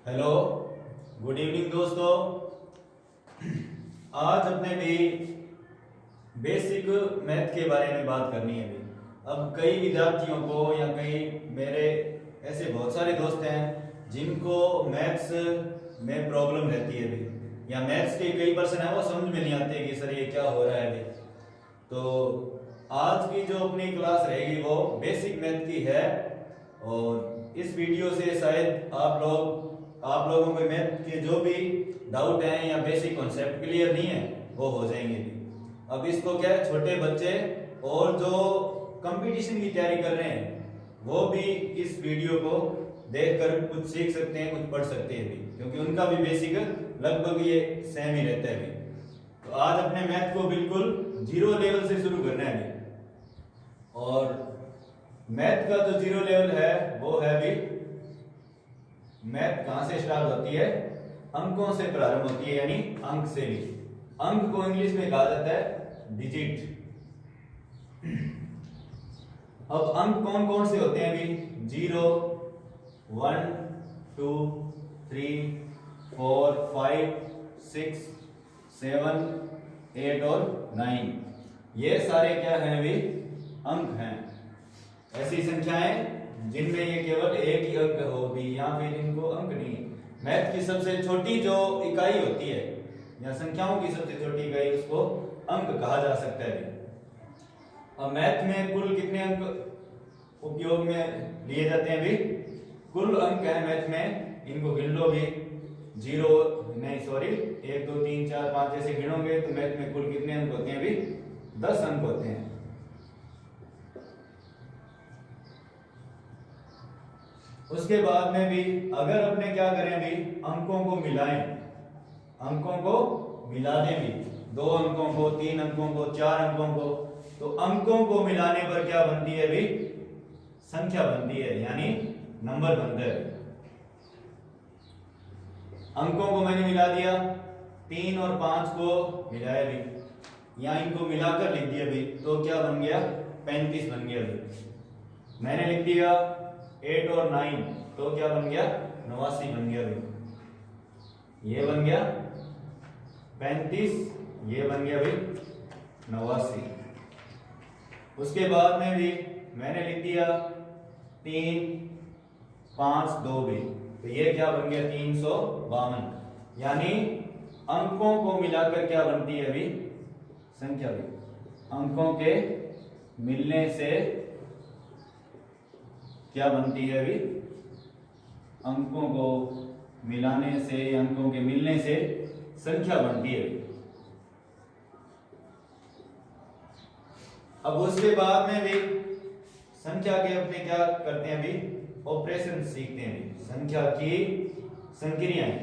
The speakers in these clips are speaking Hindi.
हेलो, गुड इवनिंग दोस्तों। आज अपने भी बेसिक मैथ के बारे में बात करनी है। भी अब कई विद्यार्थियों को या कई मेरे ऐसे बहुत सारे दोस्त हैं जिनको मैथ्स में प्रॉब्लम रहती है भी, या मैथ्स के कई पर्सन है वो समझ में नहीं आते कि सर ये क्या हो रहा है भी। तो आज की जो अपनी क्लास रहेगी वो बेसिक मैथ की है, और इस वीडियो से शायद आप लोगों को मैथ के जो भी डाउट हैं या बेसिक कॉन्सेप्ट क्लियर नहीं है वो हो जाएंगे भी। अब इसको क्या है, छोटे बच्चे और जो कंपटीशन की तैयारी कर रहे हैं वो भी इस वीडियो को देखकर कुछ सीख सकते हैं, कुछ पढ़ सकते हैं भी, क्योंकि उनका भी बेसिक लगभग ये सेम ही रहता है भी। तो आज अपने मैथ को बिल्कुल जीरो लेवल से शुरू करना है भी। और मैथ का जो जीरो लेवल है वो है भी, मैथ कहां से स्टार्ट होती है, अंकों से प्रारंभ होती है, यानी अंक से भी। अंक को इंग्लिश में कहा जाता है डिजिट। अब अंक कौन कौन से होते हैं भी, 0, 1, 2, 3, 4, 5, 6, 7, 8 और 9, ये सारे क्या हैं भी, अंक हैं। ऐसी संख्याएं जिनमें ये केवल एक ही अंक हो भी, या फिर इनको अंक नहीं है। मैथ की सबसे छोटी जो इकाई होती है या संख्याओं की सबसे छोटी इकाई, उसको अंक कहा जा सकता है। अब मैथ में कुल कितने अंक उपयोग में लिए जाते हैं भी, कुल अंक है मैथ में, इनको गिन लो भी। 1, 2, 3, 4, 5 ऐसे गिनोगे तो मैथ में कुल कितने अंक होते हैं भी, 10 अंक होते हैं। उसके बाद में भी अगर अपने क्या करें भी, अंकों को मिलाएं, अंकों को मिला दें भी, 2 अंकों को, 3 अंकों को, 4 अंकों को, तो अंकों को मिलाने पर क्या बनती है भी, संख्या बनती है, यानी नंबर बनता है। अंकों को मैंने मिला दिया, 3 और 5 को मिलाया भी, या इनको मिलाकर लिख दिया भी, तो क्या बन गया, 35 बन गया भी। मैंने लिख दिया 8 और 9, तो क्या बन गया, 89 बन गया भी। ये बन गया 35, ये बन गया भी 89। उसके बाद में भी मैंने लिख दिया 3, 5, 2 भी, तो ये क्या बन गया, 352, यानी अंकों को मिलाकर क्या बनती है अभी, संख्या भी। अंकों के मिलने से क्या बनती है अभी, अंकों को मिलाने से, अंकों के मिलने से संख्या बनती है। अब उसके बाद में भी संख्या के अपने क्या करते हैं अभी, ऑपरेशन सीखते हैं भी, संख्या की संक्रियाएं,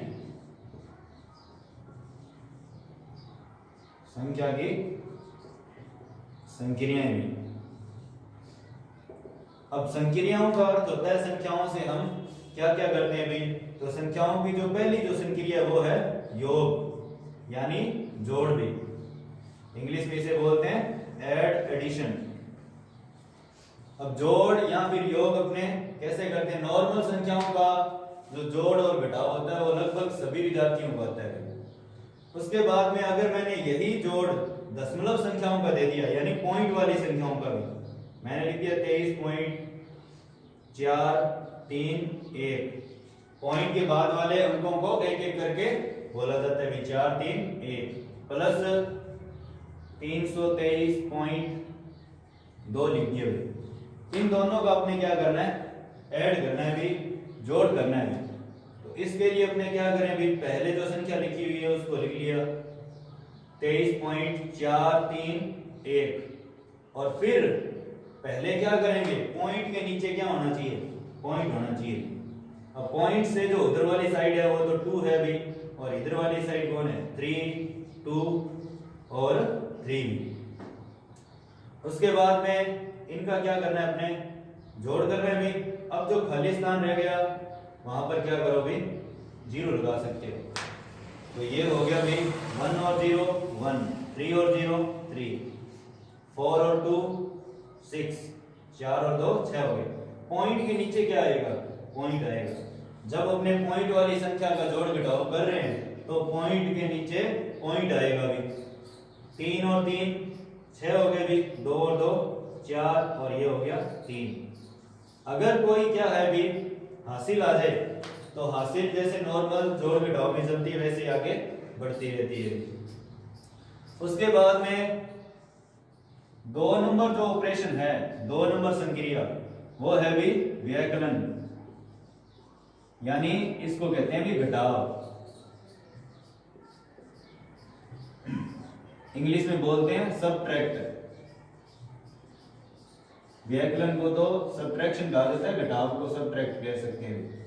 संख्या की संक्रियाएं भी। अब संक्रियाओं का अर्थ होता है, संख्याओं से हम क्या क्या करते हैं भी, तो संख्याओं की जो पहली जो संक्रिया वो है योग, यानी जोड़ भी। इंग्लिश में इसे बोलते हैं ऐड, एडिशन। अब जोड़ या फिर योग अपने कैसे करते हैं, नॉर्मल संख्याओं का जो जोड़ और घटाव होता है वो लगभग सभी विद्यार्थियों को आता है। उसके बाद में अगर मैंने यही जोड़ दशमलव संख्याओं का दे दिया, यानी पॉइंट वाली संख्याओं का भी, मैंने लिख दिया 23.431, पॉइंट के बाद वाले अंकों को एक एक करके बोला जाता है 431 प्लस 323.2 लिख दिया। इन दोनों का अपने क्या करना है, ऐड करना है भी, जोड़ करना है भी। तो इसके लिए अपने क्या करें भी, पहले जो संख्या लिखी हुई है उसको लिख लिया 23.431, और फिर पहले क्या करेंगे, पॉइंट के नीचे क्या होना चाहिए, पॉइंट होना चाहिए। अब पॉइंट से जो उधर वाली साइड है वो तो 2 है भी, और इधर वाली साइड कौन है, 3, 2 और 3। उसके बाद में इनका क्या करना है, अपने जोड़ करना है भी। अब जो खाली स्थान रह गया वहां पर क्या करो भी, 0 लगा सकते हो। तो ये हो गया भी 1 और 0 1, 3 और 0 3, 4 और 2 6, 4 और 2 6 हो गए। पॉइंट के नीचे क्या आएगा, पॉइंट आएगा। जब अपने पॉइंट वाली संख्या का जोड़ घटाव कर रहे हैं तो पॉइंट के नीचे पॉइंट आएगा भी। 3 और 3 6 हो गए भी, 2 और 2 4 और ये हो गया 3। अगर कोई क्या है भी हासिल आ जाए तो हासिल जैसे नॉर्मल जोड़ घटाव में चलती है वैसे आगे बढ़ती रहती है। उसके बाद में 2 नंबर जो ऑपरेशन है, 2 नंबर संक्रिया, वो है भी व्यकलन, यानी इसको कहते हैं भी घटाव। इंग्लिश में बोलते हैं सबट्रैक्ट। व्यकलन को तो सबट्रैक्शन कहा जाता है, घटाव को सबट्रैक्ट कह सकते हैं।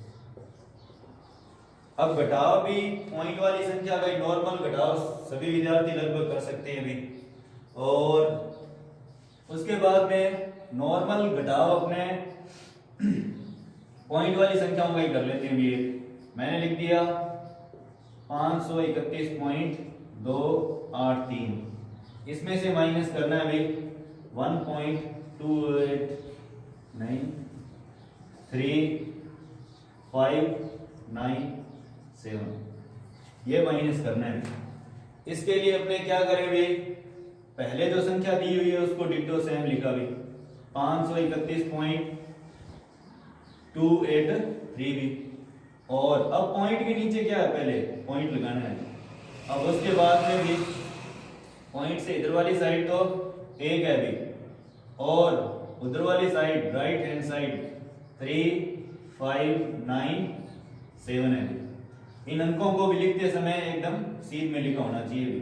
अब घटाव भी पॉइंट वाली संख्या का नॉर्मल घटाव सभी विद्यार्थी लगभग कर सकते हैं भी। और उसके बाद में नॉर्मल घटाव अपने पॉइंट वाली संख्याओं का ही कर लेते हैं भी। मैंने लिख दिया 531.283, इसमें से माइनस करना है भी 1.2893597, ये माइनस करना है। इसके लिए अपने क्या करें भी, पहले जो संख्या दी हुई है उसको डिट्टो सेम लिखा भी 531.283 भी। और अब पॉइंट के नीचे क्या है, पहले पॉइंट लगाना है। अब उसके बाद में भी पॉइंट से इधर वाली साइड तो 1 है भी, और उधर वाली साइड राइट हैंड साइड 3597 है। इन अंकों को भी लिखते समय एकदम सीध में लिखा होना चाहिए भी।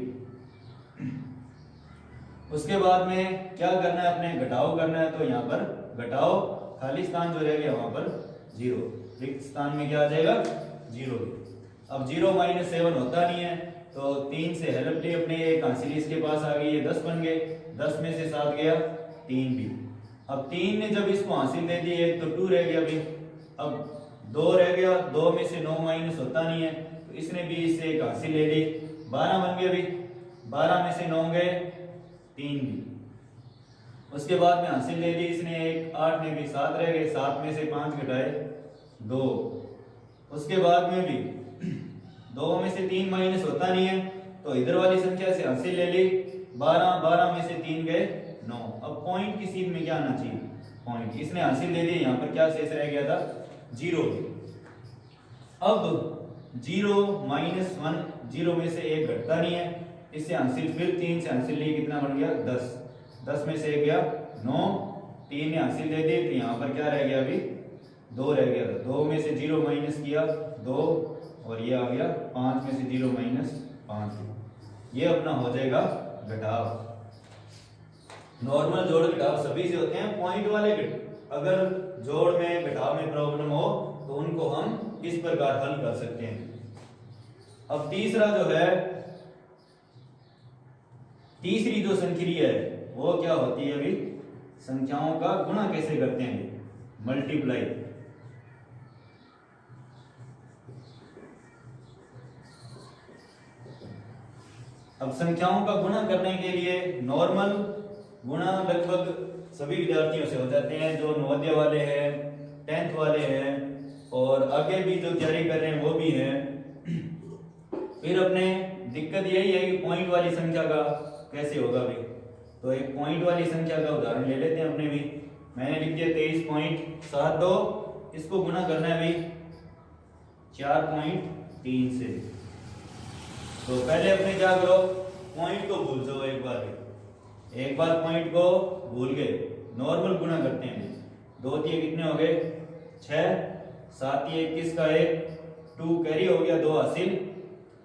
उसके बाद में क्या करना है, अपने घटाव करना है। तो यहाँ पर घटाव खाली स्थान जो रह गया वहां पर 0, रिक्त स्थान में क्या आ जाएगा 0। अब 0 - 7 होता नहीं है, तो 3 से हेल्प ली अपने, एक हासिल इसके पास आ गई, ये 10 बन गए। 10 में से 7 गया 3 भी। अब 3 ने जब इसको हासिल दे दी, एक तो 2 रह गया भी। अब 2 रह गया, 2 में से 9 माइनस होता नहीं है, तो इसने भी इससे एक हासिल ले ली, 12 बन गया भी। 12 में से 9 गए 3 भी। उसके बाद में हासिल ले ली इसने एक, 8 में भी 7 रह गए, 7 में से 5 घटाए 2। उसके बाद में भी 2 में से 3 माइनस होता नहीं है, तो इधर वाली संख्या से हासिल ले ली 12, 12 में से 3 गए 9। अब पॉइंट की सीध में क्या आना चाहिए, पॉइंट, इसने हासिल ले ली, यहाँ पर क्या शेष रह गया था 0। अब 0 - 1, 0 में से 1 घटता नहीं है, इससे हासिल फिर 3 से हासिल ली, कितना बन गया 10। 10 में से 1 गया 9, 3 ने हासिल दे दी, तो यहाँ पर क्या रह गया अभी 2 रह गया था। 2 में से 0 माइनस किया 2, और ये आ गया 5 में से 0 - 5। ये अपना हो जाएगा घटाव। नॉर्मल जोड़ घटाव सभी से होते हैं, पॉइंट वाले अगर जोड़ में घटाव में प्रॉब्लम हो तो उनको हम इस प्रकार हल कर सकते हैं। अब तीसरा जो है, तीसरी जो संक्रिया है वो क्या होती है अभी, संख्याओं का गुणा कैसे करते हैं, मल्टीप्लाई। अब संख्याओं का गुणा करने के लिए नॉर्मल गुणा लगभग सभी विद्यार्थियों से हो जाते हैं, जो नवोदय वाले हैं, 10th वाले हैं, और आगे भी जो तैयारी कर रहे हैं वो भी हैं। फिर अपने दिक्कत यही है कि पॉइंट वाली संख्या का कैसे होगा भी। तो एक पॉइंट वाली संख्या का उदाहरण ले लेते हैं अपने भी। मैंने लिख दिया 23.72, इसको गुणा करना है भी 4.3 से। तो पहले अपने क्या करो, पॉइंट को भूल जाओ एक बार पॉइंट को भूल गए, नॉर्मल गुणा करते हैं। 2 3 कितने हो गए 6, 7 21 का 1, 2 कैरी हो गया, 2 हासिल,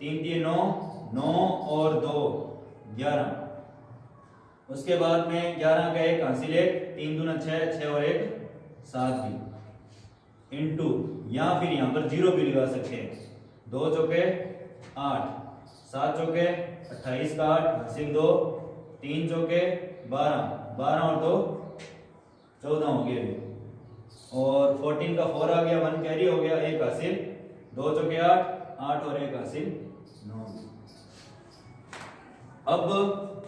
3 3 9, 9 और 2 11। उसके बाद में 11 का 1 हासिल 1, 3 दूना 6, 6 और 1 7 भी, इनटू, या फिर यहाँ पर 0 भी लगा सकते हैं। 2 चौके 8, 7 चौके 28 का 8 हासिल 2, 3 चौके 12, 12 और 2 14 हो गए, और 14 का 4 आ गया, 1 कैरी हो गया, 1 हासिल, 2 चौके 8, 8 और 1 हासिल 9। अब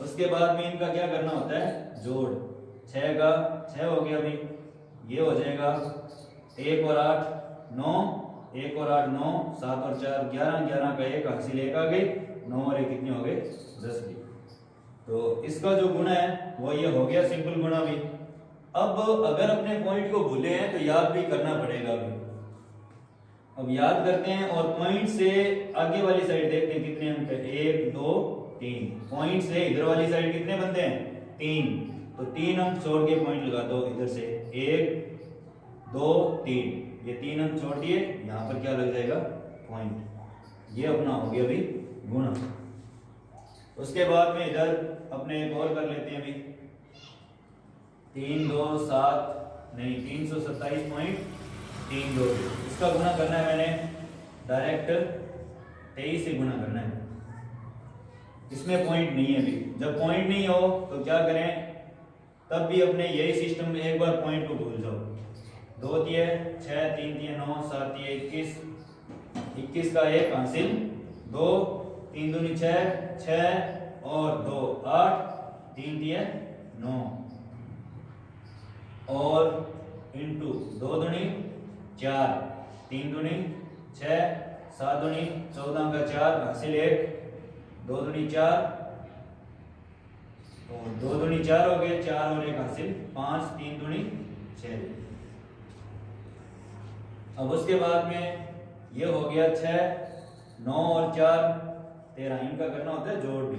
उसके बाद में इनका क्या करना होता है, जोड़। 6 का 6 हो गया, अभी ये हो जाएगा 1 और 8 9, 1 और 8 9, 7 और 4 11, 11 का एक हासिल एक आ गई, 9 और एक कितनी हो गई 10 की। तो इसका जो गुणा है वो ये हो गया सिंपल गुणा भी। अब अगर अपने पॉइंट को भूले हैं तो याद भी करना पड़ेगा अभी। अब याद करते हैं और पॉइंट से आगे वाली साइड देखते हैं कितने अंक है, 1 2 3। पॉइंट से इधर वाली साइड कितने बनते हैं 3, तो 3 अंक छोड़ के पॉइंट लगा दो इधर से, 1 2 3, ये 3 अंक छोड़ दिए, यहाँ पर क्या लग जाएगा पॉइंट। ये अपना हो गया अभी गुणा। उसके बाद में इधर अपने एक और कर लेते हैं अभी, 3 2 7 नहीं 327.32। इसका गुणा करना है मैंने डायरेक्ट 23 से गुणा करना है। इसमें पॉइंट नहीं है अभी, जब पॉइंट नहीं हो तो क्या करें, तब भी अपने यही सिस्टम में एक बार पॉइंट को भूल जाओ। 2 तिये 6, 3 तिये 9, 7 तिये 21, 21 का एक हासिल 2, 3 दूनी 6, 6 और 2 8, 3 तिये 9 और इंटू 2 दूनी 4, 3 दूनी 6, 7 दूनी 14 का 4 हासिल 1, 2 दूनी 4 और 2 दूनी 4 हो गए, 4 और 1 हासिल 5, 3 दूनी 6। अब उसके बाद में ये हो गया 6, 9 और 4 13, इनका करना होता है जोड़ भी,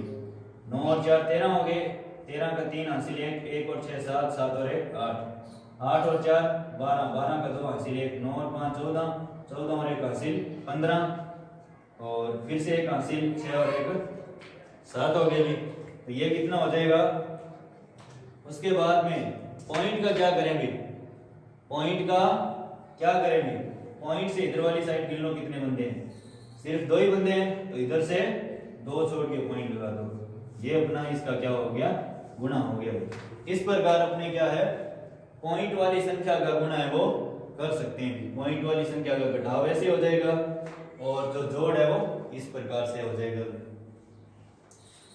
9 और 4 13 हो गए, 13 का 3 हासिल 1, 1 और 6 7, 7 और 1 8, 8 और 4 12, 12 का 2 हासिल 1, 9 और 5 14, 14 और 1 हासिल 15 और फिर से एक हासिल 6 और 1 7 हो गए भी। तो ये कितना हो जाएगा। उसके बाद में पॉइंट का क्या करेंगे, पॉइंट का क्या करेंगे, पॉइंट से इधर वाली साइड गिन लो कितने बंदे हैं, सिर्फ 2 ही बंदे हैं, तो इधर से 2 छोड़ के पॉइंट लगा दो। ये अपना इसका क्या हो गया गुणा हो गया। इस प्रकार अपने क्या है पॉइंट वाली संख्या का गुणा है वो कर सकते हैं। पॉइंट वाली संख्या का घटाव ऐसे हो जाएगा और जो जोड़ है वो इस प्रकार से हो जाएगा।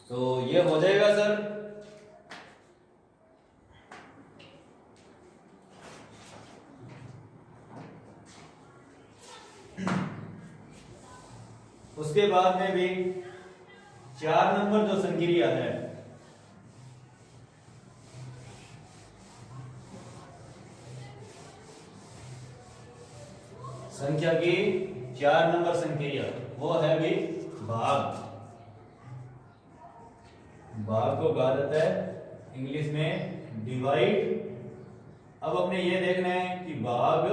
तो ये हो जाएगा सर। उसके बाद में भी 4 नंबर जो संक्रिया है, संख्या की 4 नंबर संक्रिया वो है भी भाग। भाग को कहा जाता है इंग्लिश में डिवाइड। अब अपने ये देखना है कि भाग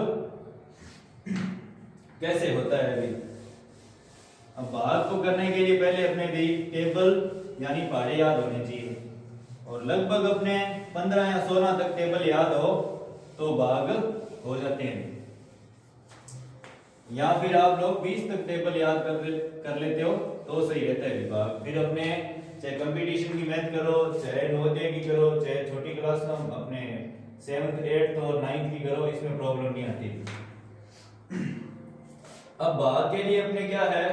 कैसे होता है अभी। अब भाग को करने के लिए पहले अपने भी टेबल यानी पहाड़े याद होने चाहिए और लगभग अपने 15 या 16 तक टेबल याद हो तो भाग हो जाते हैं, या फिर आप लोग 20 तक टेबल याद कर लेते हो तो सही रहता है भाग। फिर अपने चाहे कंपटीशन की मैथ करो, चाहे नवोदय की करो, चाहे छोटी क्लास में अपने 7th 8th और 9th की करो, इसमें प्रॉब्लम नहीं आती। अब भाग के लिए अपने क्या है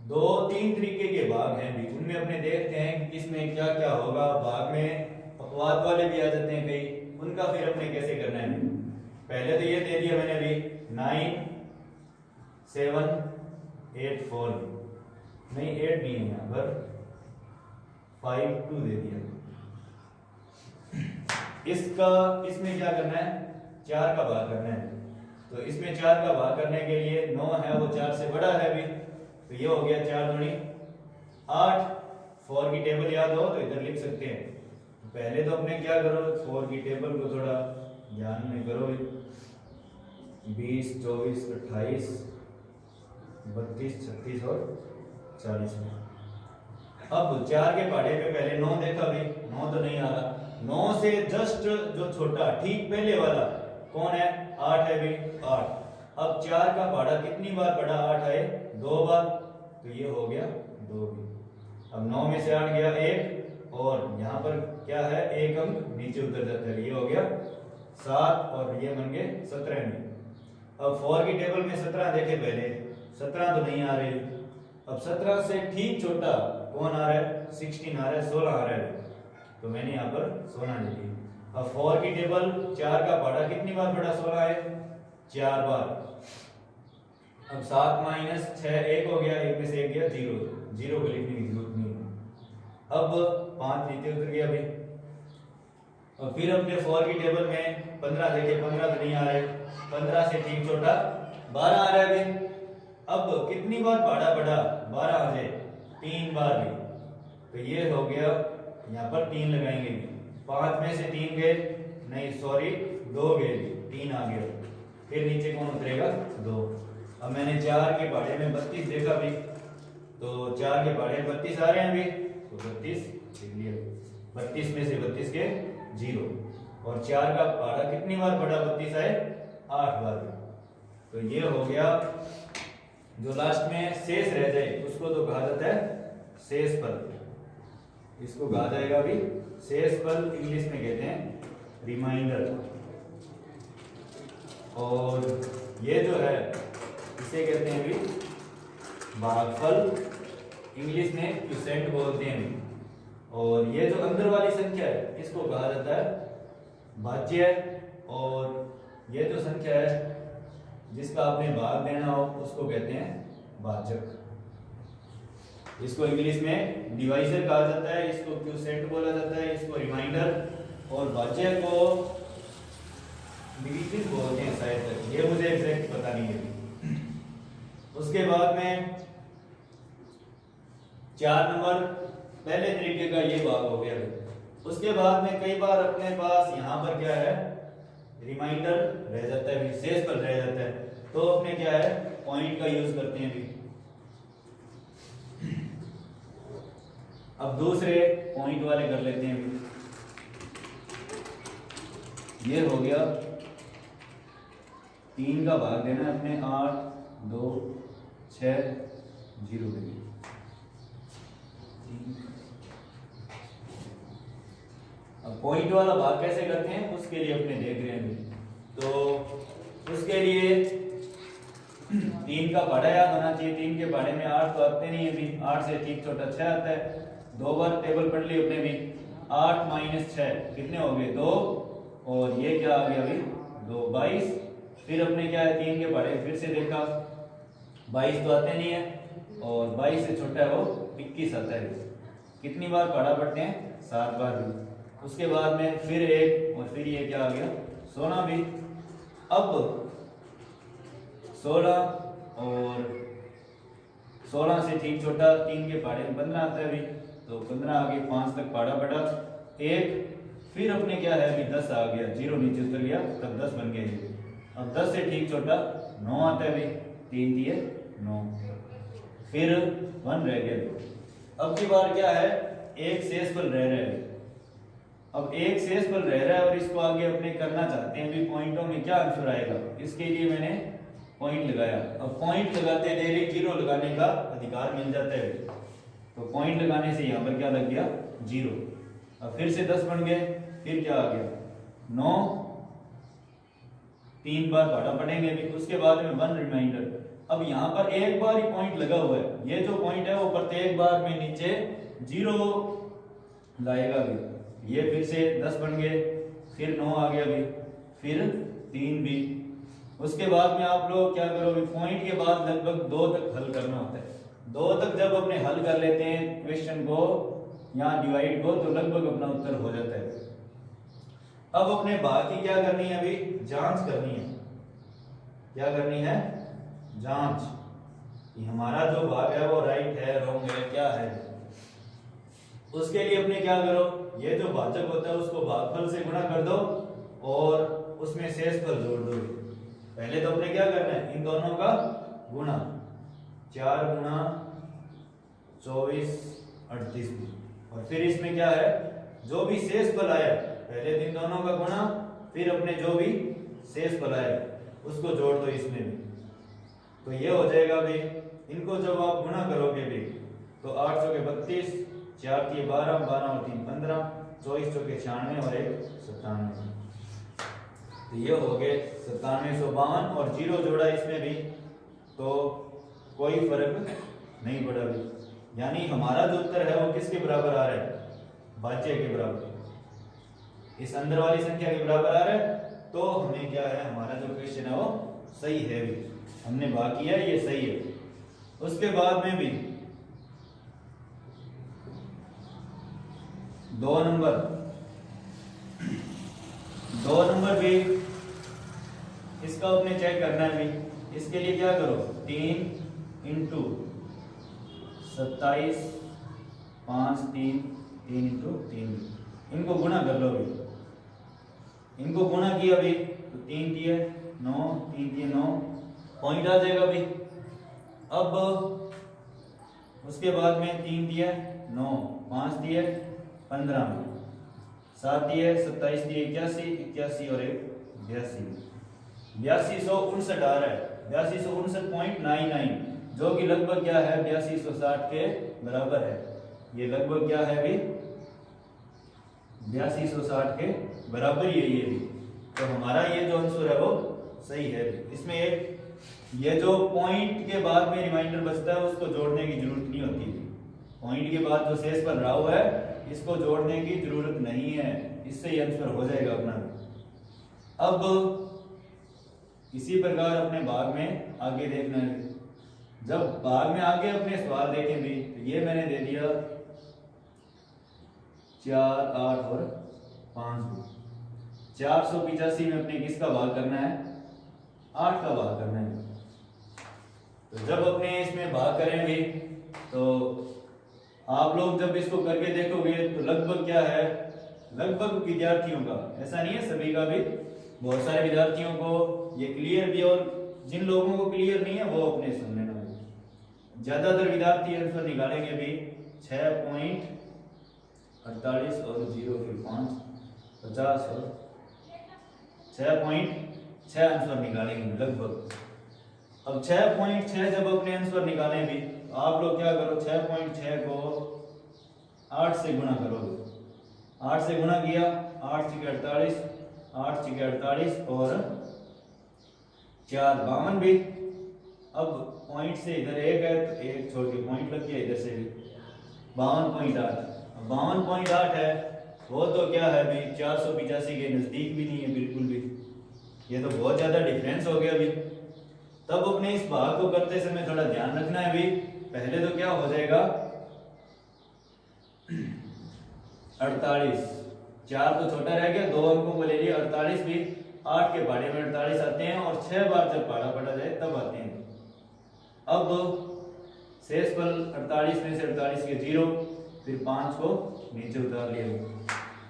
2-3 तरीके के भाग हैं भी, उनमें अपने देखते हैं कि किसमें क्या क्या होगा। भाग में अपवाद वाले भी आ जाते हैं कई, उनका फिर अपने कैसे करना है। पहले तो ये दे दिया मैंने अभी 9 7 8 4 नहीं 8 नहीं है यहाँ पर 5 2 दे दिया। इसमें क्या करना है 4 का भाग करना है। तो इसमें 4 का भाग करने के लिए 9 है वो 4 से बड़ा है अभी, तो ये हो गया 4 दूनी 8। 4 की टेबल याद हो तो इधर लिख सकते हैं। पहले तो अपने क्या करो 4 की टेबल को थोड़ा ध्यान में करो, 20 24 28 32 36 और 40 में। अब 4 के पहाड़े पे पहले 9 देखा भी, 9 तो नहीं आ रहा। 9 से जस्ट जो छोटा ठीक पहले वाला कौन है 8 है भी 8। अब 4 का पहाड़ा कितनी बार पड़ा 8 है 2 बार, तो ये हो गया 2 भी। अब 9 में से 8 गया 1 और यहाँ पर क्या है 1 अंक नीचे उतर जाता है, ये हो गया 7 और ये बन गए 17 में। अब 4 की टेबल में 17 देखे पहले, 17 तो नहीं आ रहे। अब 17 से ठीक छोटा कौन आ रहा है 16 आ रहा है, 16 आ रहा है, तो मैंने यहाँ पर 16 ले ली। अब 4 की टेबल 4 का पहाड़ा कितनी बार पड़ा 16 है 4 बार, अब 7 माइनस 6 1 हो गया, एक में से एक गया 0, 0 को लिखने की जरूरत नहीं है। अब 5 नीचे उतर गया भाई। और फिर अपने 4 की टेबल में 15 देखिए, 15 तो नहीं आ रहे, 15 से ठीक छोटा 12 आ रहा है भाई। अब कितनी बार भाड़ा बढ़ा, 12 आ जाए 3 बार भी, तो ये हो गया, यहाँ पर 3 लगाएंगे, 5 में से 3 गए, नहीं सॉरी 2 गए, 3 आ गया, फिर नीचे कौन उतरेगा 2। अब मैंने 4 के भाड़े में 32 देखा भी, तो 4 के भाड़े में 32 आ रहे हैं अभी, तो 32 लिख लिया, 32 में से 32 के 0, और 4 का भाड़ा कितनी बार बढ़ा, 32 आए 8 बार, तो ये हो गया। जो लास्ट में शेष रह जाए उसको तो कहा जाता है शेष फल, इसको कहा जाएगा अभी शेष फल, इंग्लिश में कहते हैं रिमाइंडर। और ये जो है इसे कहते हैं भी भागफल, इंग्लिश में क्वोशिएंट बोलते हैं भी। और ये जो अंदर वाली संख्या है इसको कहा जाता है भाज्य, और ये जो संख्या है जिसका आपने भाग देना हो उसको कहते हैं भाजक। इसको इंग्लिश में डिवाइजर कहा जाता है, इसको क्वोशिएंट बोला जाता है, इसको रिमाइंडर, और भाज्य को डिवीजन बोलते हैं शायद, ये मुझे एग्जैक्ट पता नहीं है। उसके बाद में 4 नंबर पहले तरीके का ये भाग हो गया। उसके बाद में कई बार अपने पास यहाँ पर क्या है, रिमाइंडर रह जाता है, शेष फल रह जाता है, तो अपने क्या है पॉइंट का यूज करते हैं भी। अब दूसरे पॉइंट वाले कर लेते हैं भी। ये हो गया 3 का भाग देना है अपने 8 2 6 0 के लिए। अब पॉइंट वाला भाग कैसे करते हैं उसके लिए अपने देख रहे हैं, तो उसके लिए 3 का भाड़ा याद होना चाहिए। 3 के भाड़े में 8 तो आते नहीं है भी, 8 से ठीक छोटा 6 आता है। 2 बार टेबल पढ़ ली अपने भी, 8 माइनस 6 कितने हो गए 2, और ये क्या आ गया अभी 2 22। फिर अपने क्या है 3 के भाड़े फिर से देखा, 22 तो आते नहीं है, और 22 से छोटा है वो 21 आता है। कितनी बार भाड़ा बढ़ते हैं 7 बार भी। उसके बाद में फिर 1, और फिर ये क्या आ गया 16 भी। अब 16 और 16 से ठीक छोटा 3 के भाड़े में 15 आता है अभी, तो 15 आगे 5 तक भाड़ा बढ़ा 1। फिर अपने क्या है अभी 10 आ गया, 0 नीचे उतर गया, तब 10 बन गया। अब 10 से ठीक छोटा 9 आता है अभी, 3 दिए 9, फिर 1 रह गया। अब की बार क्या है एक शेषफल रह रहा है। अब एक शेषफल रह रहा है और इसको आगे अपने करना चाहते हैं भी, पॉइंटों में क्या आंसर आएगा, इसके लिए मैंने पॉइंट लगाया। अब पॉइंट लगाते डायरेक्ट 0 लगाने का अधिकार मिल जाता है, तो पॉइंट लगाने से यहाँ पर क्या लग गया 0। अब फिर से 10 बन गए, फिर क्या आ गया 9, 3 बार भाड़ा पड़ेंगे भी। उसके बाद में 1 रिमाइंडर। अब यहाँ पर एक बार ही पॉइंट लगा हुआ है, ये जो पॉइंट है वो प्रत्येक बार में नीचे 0 लाएगा भी। ये फिर से 10 बन गए, फिर 9 आ गया भी, फिर 3 भी। उसके बाद में आप लोग क्या करोगे, पॉइंट के बाद लगभग 2 तक हल करना होता है। 2 तक जब अपने हल कर लेते हैं क्वेश्चन को या डिवाइड को, तो लगभग अपना उत्तर हो जाता है। अब अपने भाग की क्या करनी है अभी, जांच करनी है। क्या करनी है, जांच कि हमारा जो भाग है वो राइट है रॉन्ग है क्या है। उसके लिए अपने क्या करो, ये जो भाजक होता है उसको भागफल से गुणा कर दो और उसमें शेषफल जोड़ दो। पहले तो अपने क्या करना है, इन दोनों का गुणा, 4 गुणा 24 38, और फिर इसमें क्या है जो भी शेषफल आया पहले इन दोनों का गुणा, फिर अपने जो भी शेषफल आया उसको जोड़ दो इसमें भी, तो ये हो जाएगा भाई। इनको जब आप गुणा करोगे भी तो 8 चौके 32, 4 के 12, 12 और 3 15, 24 चौके 96 और 1 97, तो ये हो गए 9752। और 0 जोड़ा इसमें भी तो कोई फर्क नहीं पड़ा भी, यानी हमारा जो उत्तर है वो किसके बराबर आ रहा है, भाज्य के बराबर, इस अंदर वाली संख्या के बराबर आ रहा है। तो हमें क्या है, हमारा जो क्वेश्चन है वो सही है भी। हमने भाग किया, ये सही है। उसके बाद में भी 2 नंबर भी इसका आपने चेक करना है भी। इसके लिए क्या करो, 3 इंटू 27 5 3 3 इंटू 3, इनको गुणा कर लो भी। इनको गुणा किया भी तो 3 दिए 9, 3 दिए 9, पॉइंट आ जाएगा भी। अब उसके बाद में 3 दिए 9, 5 दिए 15 में, 7 दिए 27 दिए 81, 81 और 1 82, 8259 आ रहा है, 8259.99, जो कि लगभग क्या है 8260 के बराबर है। ये लगभग क्या है भी 8260 के बराबर ही है ये भी। तो हमारा ये जो आंसर है वो सही है। इसमें एक ये जो पॉइंट के बाद में रिमाइंडर बचता है उसको जोड़ने की जरूरत नहीं होती थी। पॉइंट के बाद जो शेष पर रहा हुआ है इसको जोड़ने की जरूरत नहीं है, इससे ही आंसर हो जाएगा अपना। अब इसी प्रकार अपने भाग में आगे देखना है। जब भाग में आगे अपने सवाल देखें भी तो ये मैंने दे दिया 4 8 और 5। 485 में अपने किसका भाग करना है, 8 का भाग करना है। तो जब अपने इसमें भाग करेंगे तो आप लोग जब इसको करके देखोगे तो लगभग क्या है, लगभग विद्यार्थियों का, ऐसा नहीं है सभी का भी, बहुत सारे विद्यार्थियों को ये क्लियर भी, और जिन लोगों को क्लियर नहीं है वो अपने सुन लेना। ज्यादातर विद्यार्थी आंसर निकालेंगे भी 6.48 और 0 फिर 5 50 और 6.6 आंसर निकालेंगे लगभग। अब 6.6 जब अपने आंसर निकालें भी तो आप लोग क्या करो, 6.6 को 8 से गुणा करोगे। 8 से गुणा किया 8 × 48, 8 × 48 और 4 52 भी। अब पॉइंट से इधर 1 है तो 1 छोड़ के पॉइंट लग गया, इधर से भी 52.8। 52.8 है वो तो क्या है भी 485 के नजदीक भी नहीं है बिल्कुल भी, ये तो बहुत ज्यादा डिफरेंस हो गया अभी। तब अपने इस भाग को करते समय थोड़ा ध्यान रखना है भी। पहले तो क्या हो जाएगा 48, 4 तो छोटा रह गया, 2 अंकों को ले लिया, 48 भी 8 के पहाड़े में 48 आते हैं और 6 बार जब पहाड़ा पड़ा जाए तब आते हैं। अब शेषफल 48 में से 48 के 0, फिर 5 को नीचे उतार लिया।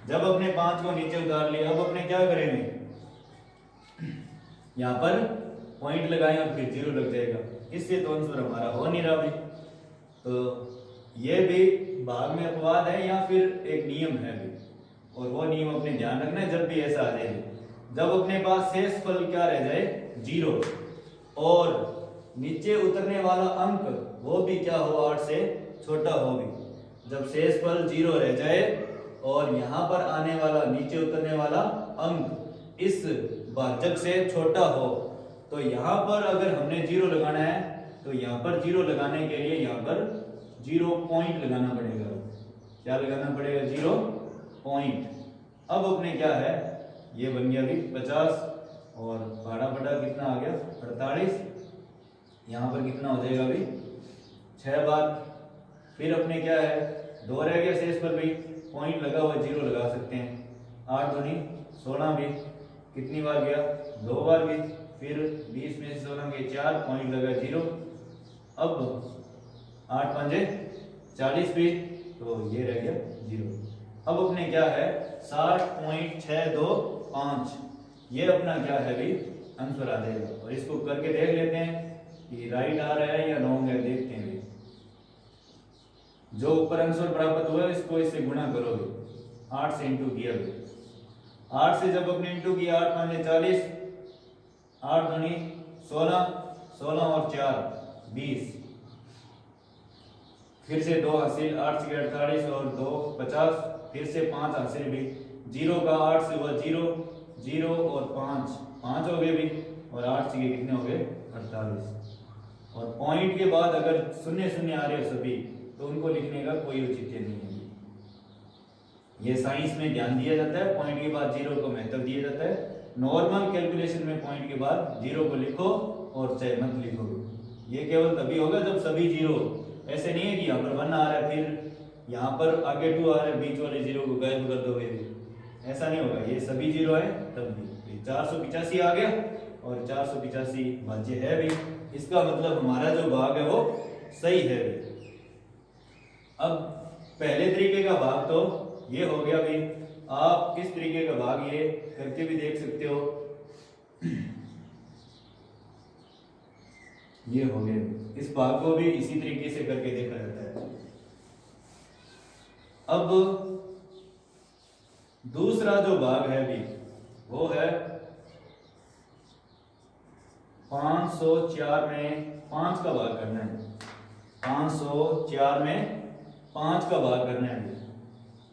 जब अपने 5 को नीचे उतार लिया अब अपने क्या करेंगे, यहाँ पर पॉइंट लगाएं और फिर 0 लग जाएगा। इससे तो आंसर हमारा हो नहीं रहा भी। तो ये भी भाग में अपवाद है या फिर एक नियम है भी, और वो नियम अपने ध्यान रखना है जब भी ऐसा आ जाए। जब अपने पास शेषफल क्या रह जाए 0 और नीचे उतरने वाला अंक वो भी क्या हो 8 से छोटा हो भी। जब शेषफल 0 रह जाए और यहाँ पर आने वाला नीचे उतरने वाला अंक इस भाजक से छोटा हो तो यहाँ पर अगर हमने 0 लगाना है तो यहाँ पर 0 लगाने के लिए यहाँ पर 0 पॉइंट लगाना पड़ेगा। क्या लगाना पड़ेगा 0 पॉइंट। अब अपने क्या है ये बन गया भी 50 और भाड़ा बटा कितना आ गया 48, यहाँ पर कितना हो जाएगा भी 6 बार। फिर अपने क्या है 2 रह गया शेष पर भी पॉइंट लगा हुआ 0 लगा सकते हैं। 8 दूनी 16 भी कितनी बार गया 2 बार भी। फिर 20 में से 16 के 4 पॉइंट लगा 0। अब 8 पंजे 40 भी तो ये रह गया 0। अब अपने क्या है 60.625 ये अपना क्या है भी आंसर आ जाएगा। और इसको करके देख लेते हैं कि राइट आ रहा है या रॉन्ग है, देखते हैं। जो ऊपर आंसर प्राप्त हुआ इसको इससे गुणा करोगे, 8 से इंटू किया, 8 से जब अपने इंटू किया 8 5 40, 8 दूनी 16, 16 और 4 20, फिर से 2 हासिल 8 से 48 और 2 50, फिर से 5 हासिल भी 0 का 8 से हुआ 0, 0 और 5 हो गए भी, और 8 से कितने हो गए 48। और पॉइंट के बाद अगर शून्य शून्य आ रहे हो सभी तो उनको लिखने का कोई औचित्य नहीं है। ये साइंस में ध्यान दिया जाता है, पॉइंट के बाद 0 को महत्व दिया जाता है। नॉर्मल कैलकुलेशन में पॉइंट के बाद 0 को लिखो और चाहे मत लिखो। ये केवल तभी होगा जब सभी जीरो, ऐसे नहीं है कि यहाँ पर 1 आ रहा है फिर यहाँ पर आगे 2 आ रहा है, बीच वाले जीरो को गायब कर दोगे, ऐसा नहीं होगा। ये सभी जीरो है तब भी 485 आ गया और 485 भाज्य है भी, इसका मतलब हमारा जो भाग है वो सही है भी। अब पहले तरीके का भाग तो ये हो गया भी, आप इस तरीके का भाग ये करके भी देख सकते हो। ये हो गया, इस भाग को भी इसी तरीके से करके देखा जाता है। अब दूसरा जो भाग है भी वो है 504 में 5 का भाग करना है। 504 में 5 का भाग करना है।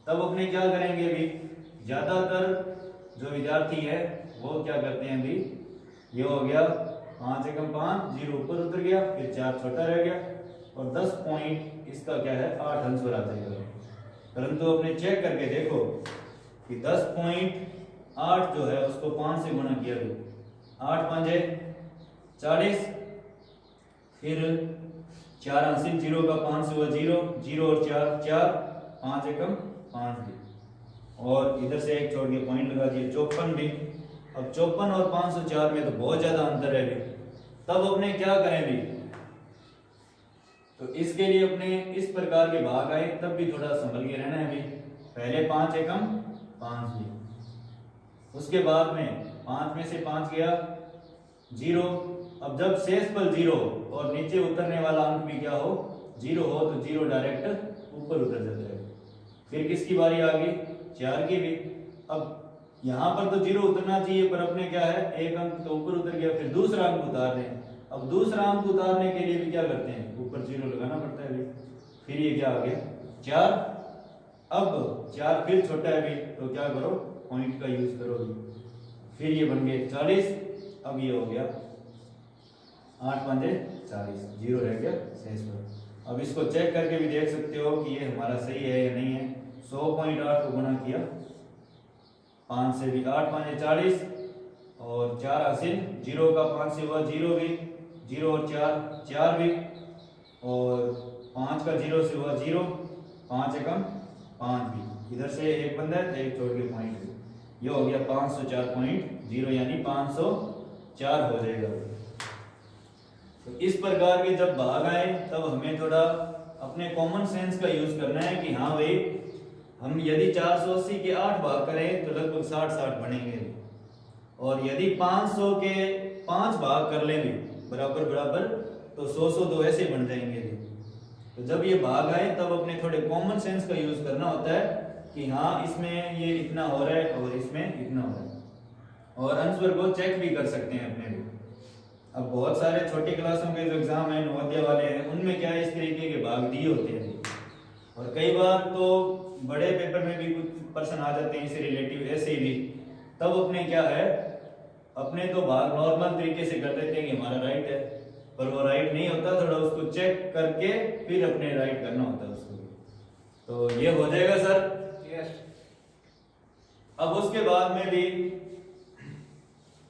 तब अपने क्या करेंगे भी, ज्यादातर जो विद्यार्थी है वो क्या करते हैं भी, ये हो गया 5 एकम 5, 0 ऊपर उतर गया, फिर 4 छोटा रह गया और 10 पॉइंट इसका क्या है 8 आंसर आ जाएगा। परंतु अपने चेक करके देखो कि 10.8 जो है उसको 5 से गुणा किया तो 8 5 40, फिर 4 हासिल, 0 का 5 से हुआ 0, 0 और 4 4, 5 एकम 5 भी, और इधर से एक छोड़ के पॉइंट लगा दिए 54 भी। अब 54 और 504 में तो बहुत ज्यादा अंतर है भी, तब अपने क्या करें भी, तो इसके लिए अपने इस प्रकार के भाग आए तब भी थोड़ा संभल के रहना है भी। पहले 5 एकम 5 भी, उसके बाद में 5 में से 5 गया 0। अब जब शेष पल 0 और नीचे उतरने वाला अंक भी क्या हो 0 हो तो 0 डायरेक्ट ऊपर उतर जाता है। फिर किसकी बारी आ गई 4 की भी। अब यहाँ पर तो 0 उतरना चाहिए पर अपने क्या है एक अंक तो ऊपर उतर गया, फिर दूसरा अंक उतार रहे हैं। अब दूसरा अंक उतारने के लिए भी क्या करते हैं ऊपर 0 लगाना पड़ता है भी। फिर ये क्या आ गया 4, अब 4 फिर छोटा है भी तो क्या करो पॉइंट का यूज करो भी। फिर ये बन गए 40, अब ये हो गया 8 5 40, 0 रह गया शेष पर। अब इसको चेक करके भी देख सकते हो कि ये हमारा सही है या नहीं है। 100.8 को गुणा किया 5 से भी, 8 5 40 और 4 हासिल, 0 का 5 से हुआ 0 भी, 0 और 4 4 भी, और 5 का 0 से हुआ 0, 5 एकम 5 भी, इधर से एक बंदा है तो एक छोड़ के पॉइंट भी। ये हो गया 504.0 यानी 504 हो जाएगा। तो इस प्रकार के जब भाग आए तब हमें थोड़ा अपने कॉमन सेंस का यूज करना है कि हाँ भाई हम यदि 480 के 8 भाग करें तो लगभग 60-60 बनेंगे, और यदि 500 के 5 भाग कर लेंगे बराबर बराबर तो 100 2 ऐसे बन जाएंगे। तो जब ये भाग आए तब अपने थोड़े कॉमन सेंस का यूज करना होता है कि हाँ इसमें ये इतना हो रहा है और इसमें इतना हो रहा है, और आंसर को चेक भी कर सकते हैं अपने को। अब बहुत सारे छोटी क्लासों के जो एग्जाम है नवोदय वाले हैं उनमें क्या इस तरीके के भाग दिए होते हैं, और कई बार तो बड़े पेपर में भी कुछ प्रश्न आ जाते हैं इससे रिलेटिव ऐसे भी। तब अपने क्या है अपने तो भाग नॉर्मल तरीके से कर देते हैं कि हमारा राइट है, पर वो राइट नहीं होता, थोड़ा उसको चेक करके फिर अपने राइट करना होता है उसको। तो ये हो जाएगा सर। यस। अब उसके बाद में भी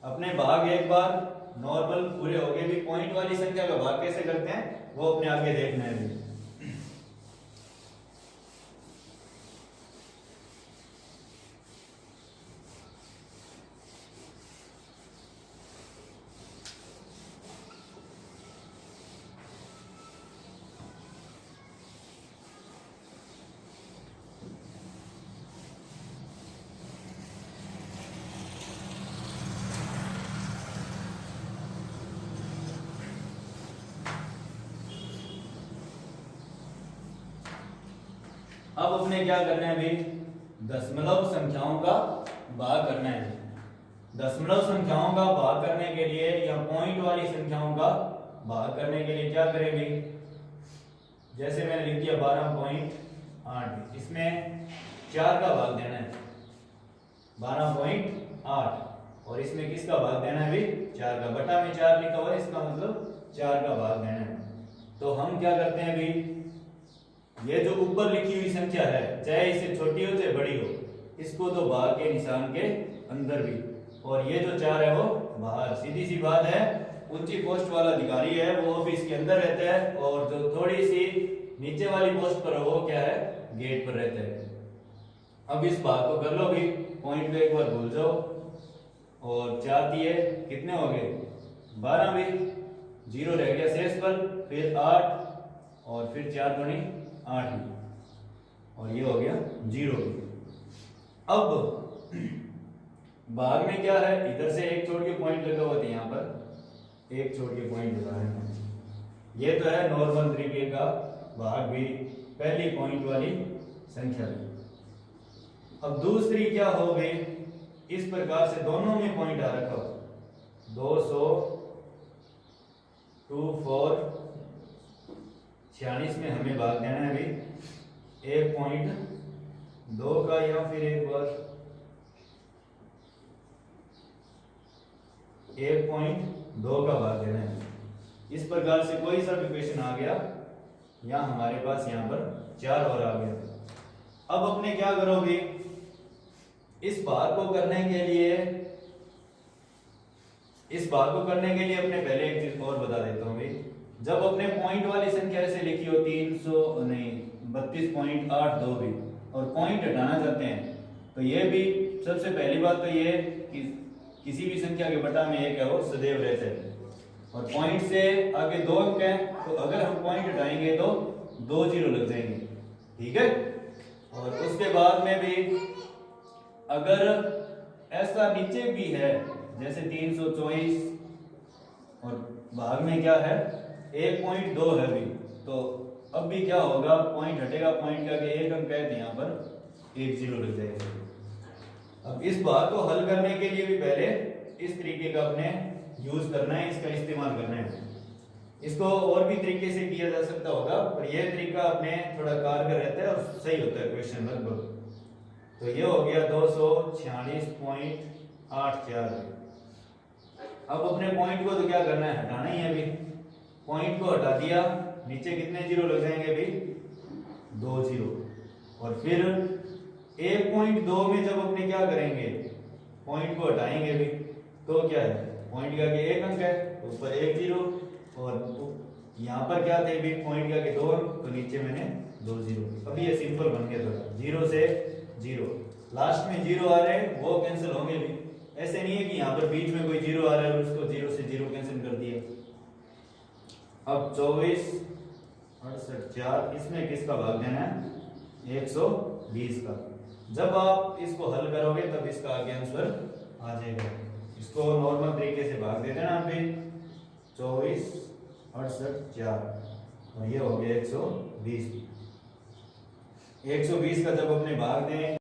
अपने भाग एक बार नॉर्मल पूरे हो गए भी, पॉइंट वाली संख्या का भाग कैसे करते हैं वो अपने आगे देखना है भी। अब अपने क्या करना है भाई दशमलव संख्याओं का भाग करना है। दशमलव संख्याओं का भाग करने के लिए या पॉइंट वाली संख्याओं का भाग करने के लिए क्या करें भाई, जैसे मैंने लिख दिया 12.8, इसमें 4 का भाग देना है 12.8, और इसमें किसका भाग देना है भाई 4 का, बटा में 4 लिखा हुआ है इसका मतलब 4 का भाग देना है। तो हम क्या करते हैं भाई, ये जो ऊपर लिखी हुई संख्या है चाहे इससे छोटी हो चाहे बड़ी हो, इसको तो भाग के निशान के अंदर भी, और ये जो 4 है वो बाहर। सीधी सी बात है ऊंची पोस्ट वाला अधिकारी है वो ऑफिस के अंदर रहता है, और जो थोड़ी सी नीचे वाली पोस्ट पर है वो क्या है, गेट पर रहता है। अब इस बात को कर लो भी, पॉइंट को एक बार भूल जाओ, और 4 दिए कितने हो गए 12 भी, 0 रह गया शेष पर, फिर 8 और फिर 4 दूनी 8 भी, और ये हो गया 0। अब भाग में क्या है, इधर से एक छोड़ के पॉइंट लगा हुआ था, यहाँ पर एक छोड़ के पॉइंट लगा है। ये तो है नॉर्मल तरीके का भाग भी, पहली पॉइंट वाली संख्या भी। अब दूसरी क्या हो गई, इस प्रकार से दोनों में पॉइंट आ रखा हो, 200 2 4 46 में हमें भाग देना है अभी 1.2 का, या फिर एक बार 1.2 का भाग देना है। इस प्रकार से कोई सा भी क्वेश्चन आ गया, या हमारे पास यहाँ पर 4 और आ गया। अब अपने क्या करोगे, इस भाग को करने के लिए अपने पहले एक चीज और बता देता हूँ भाई। जब अपने पॉइंट वाली संख्या ऐसे लिखी हो 32.82 भी, और पॉइंट हटाना चाहते हैं, तो ये भी सबसे पहली बात तो ये कि किसी भी संख्या के बटा में एक है वो सदैव रहता है, और पॉइंट से आगे 2 अंक है, तो अगर हम पॉइंट हटाएंगे तो 2 0 लग जाएंगे, ठीक है। और उसके बाद में भी अगर ऐसा नीचे भी है जैसे 324, और भाग में क्या है 1.2 है भी, तो अब भी क्या होगा, पॉइंट हटेगा, पॉइंट का एक अंक है, यहाँ पर 1 0 लग जाएगा। अब इस भाग को हल करने के लिए भी पहले इस तरीके का अपने यूज करना है, इसका इस्तेमाल करना है। इसको और भी तरीके से किया जा सकता होगा, पर यह तरीका अपने थोड़ा कारगर रहता है और सही होता है क्वेश्चन लगभग। तो ये हो गया 246.84। अब अपने पॉइंट को तो क्या करना है, हटाना ही है अभी। पॉइंट को हटा दिया, नीचे कितने 0 लग जाएंगे अभी 2 0, और फिर 1.2 में जब अपने क्या करेंगे, पॉइंट को हटाएंगे भी, तो क्या है, पॉइंट का के एक अंक है, ऊपर 1 0, और यहाँ पर क्या थे भी, पॉइंट का के 2 अंक, तो नीचे मैंने 2 0। अभी ये सिंपल बन गया थोड़ा, 0 से 0, लास्ट में 0 आ रहे हैं वो कैंसिल होंगे भी। ऐसे नहीं है कि यहाँ पर बीच में कोई 0 आ रहा है और उसको 0 से 0 कैंसिल कर दिया। अब 24 68 4, इसमें किसका भाग देना है 120 का। जब आप इसको हल करोगे तब इसका आगे आंसर आ जाएगा। इसको नॉर्मल तरीके से भाग दे देना अभी 24 68 4, और ये हो गया 120। 120 का जब अपने भाग दें